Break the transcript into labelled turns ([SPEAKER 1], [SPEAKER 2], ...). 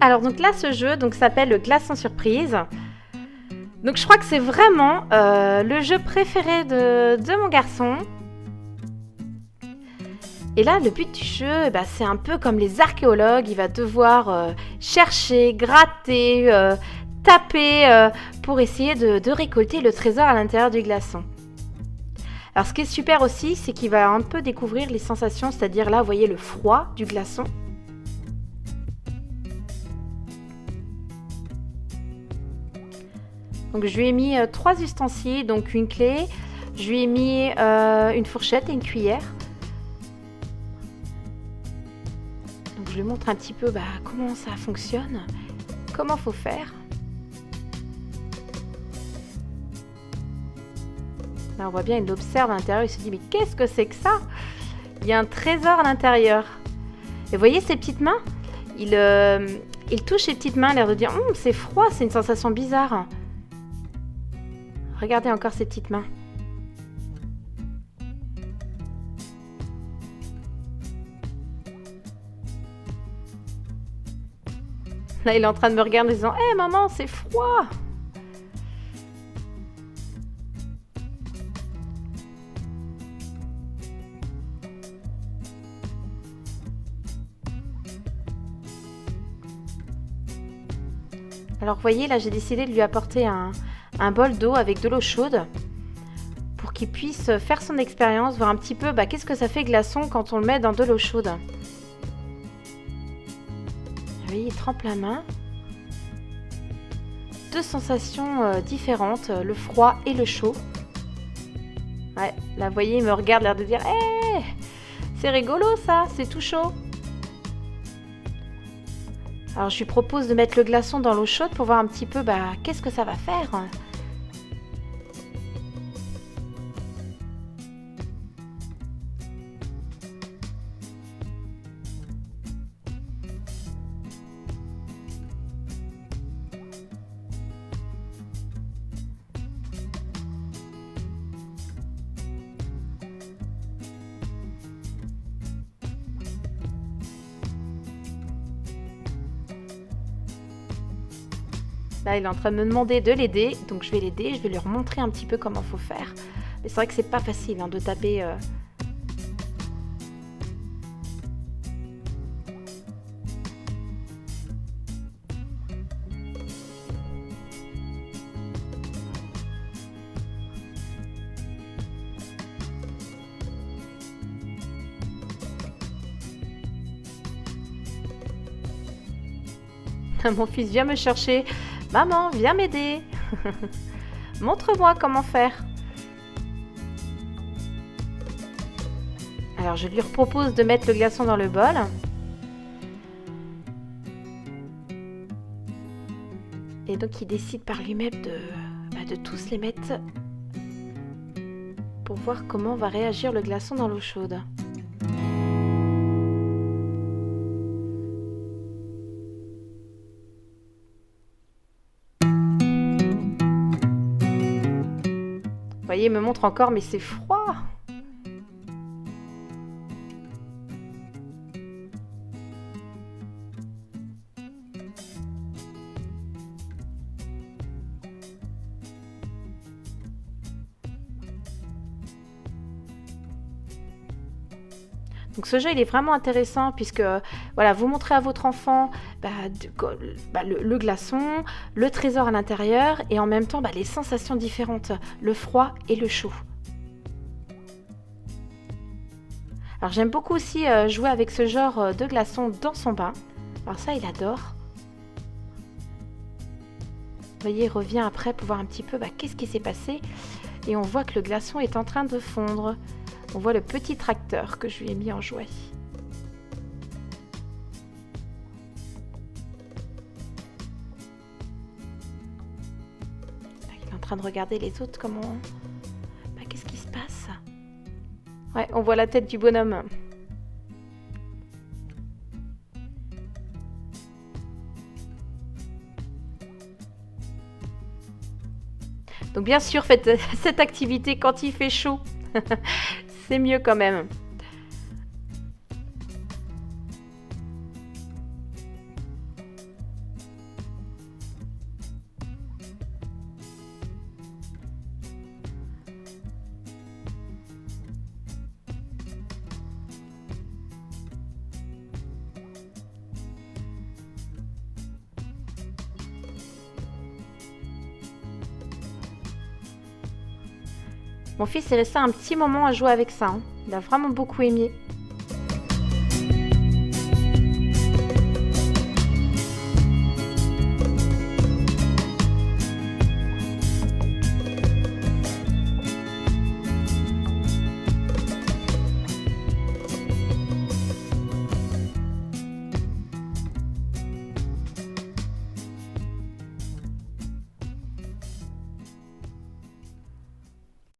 [SPEAKER 1] Alors donc là, ce jeu s'appelle le glaçon surprise. Donc je crois que c'est vraiment le jeu préféré de mon garçon. Et là, le but du jeu, c'est un peu comme les archéologues. Il va devoir chercher, gratter, taper pour essayer de récolter le trésor à l'intérieur du glaçon. Alors ce qui est super aussi, c'est qu'il va un peu découvrir les sensations, c'est-à-dire là, vous voyez le froid du glaçon. Donc je lui ai mis 3 ustensiles, donc une clé, je lui ai mis une fourchette et une cuillère. Donc je lui montre un petit peu comment ça fonctionne, comment faut faire. Là on voit bien, il observe à l'intérieur, il se dit mais qu'est-ce que c'est que ça? Il y a un trésor à l'intérieur. Et vous voyez ces petites mains? Il touche ses petites mains, l'air de dire c'est froid, c'est une sensation bizarre. Regardez encore ses petites mains. Là, il est en train de me regarder en disant « Hé, maman, c'est froid !» Alors, vous voyez, là, j'ai décidé de lui apporter un bol d'eau avec de l'eau chaude pour qu'il puisse faire son expérience, voir un petit peu qu'est-ce que ça fait glaçon quand on le met dans de l'eau chaude. Vous voyez, il trempe la main. 2 sensations différentes, le froid et le chaud. Ouais, là, vous voyez, il me regarde, l'air de dire « Hé, c'est rigolo ça, c'est tout chaud !» Alors, je lui propose de mettre le glaçon dans l'eau chaude pour voir un petit peu qu'est-ce que ça va faire. Là, il est en train de me demander de l'aider, donc je vais l'aider, je vais lui remontrer un petit peu comment il faut faire. Mais c'est vrai que c'est pas facile de taper. Mon fils vient me chercher. Maman, viens m'aider. Montre-moi comment faire. Alors, je lui propose de mettre le glaçon dans le bol. Et donc, il décide par lui-même de tous les mettre pour voir comment va réagir le glaçon dans l'eau chaude. Vous voyez, il me montre encore, mais c'est froid. Donc ce jeu, il est vraiment intéressant puisque voilà, vous montrez à votre enfant le glaçon, le trésor à l'intérieur et en même temps les sensations différentes, le froid et le chaud. Alors j'aime beaucoup aussi jouer avec ce genre de glaçon dans son bain. Alors ça, il adore. Vous voyez, il revient après pour voir un petit peu qu'est-ce qui s'est passé. Et on voit que le glaçon est en train de fondre. On voit le petit tracteur que je lui ai mis en jouet. Il est en train de regarder les autres, comment... qu'est-ce qui se passe? Ouais, on voit la tête du bonhomme. Donc bien sûr, faites cette activité quand il fait chaud. C'est mieux quand même. Mon fils est resté un petit moment à jouer avec ça, hein. Il a vraiment beaucoup aimé.